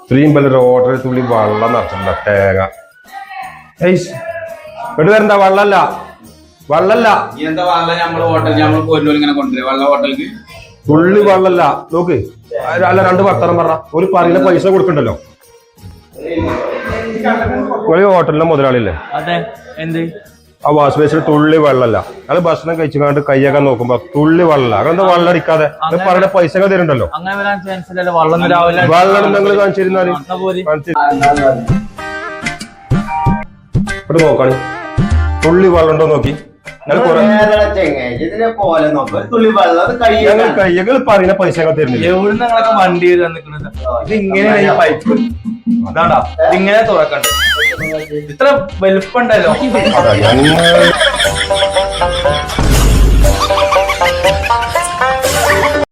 ഇത്രയും വലിയൊരു ഓർഡർ തുള്ളി വെള്ളം നിറച്ചിട്ടില്ല തേങ്ങ. ഇവിടെ വരണ്ട, വെള്ളല്ല വെള്ളല്ല തുള്ളി വെള്ളല്ല. നോക്ക് അല്ല, 2 വർത്തമാനം പറഞ്ഞ ഒരു പറയുന്ന പൈസ കൊടുക്കണ്ടല്ലോ. ഒരു ഹോട്ടലിലെ മുതലാളിയല്ലേ? അതെ. എന്ത് ആ വാഷ് ബേസിൽ തുള്ളി വെള്ളല്ല. അത് ഭക്ഷണം കഴിച്ചുകൊണ്ട് കൈയൊക്കെ നോക്കുമ്പോ തുള്ളി വെള്ളല്ല. അതെന്താ വെള്ളം അടിക്കാതെ പറയുന്ന പൈസ തരുന്നുണ്ടല്ലോ. വെള്ളം നിങ്ങൾ കാണിച്ചിരുന്നാല് ഇവിടെ നോക്കാണ് തുള്ളി വെള്ളം ഉണ്ടോ നോക്കി. കയ്യകൾ പറയുന്ന പൈസ തരുന്നില്ല. എവിടുന്ന് ഞങ്ങളൊക്കെ വണ്ടി തന്നിക്കുന്നത്? ഇത് ഇങ്ങനെയാണ് ഈ പൈപ്പ്. അതാണ്ടാ ഇതിങ്ങനെ തുറക്കണ്ട. ഇത്ര വലുപ്പുണ്ടല്ലോ.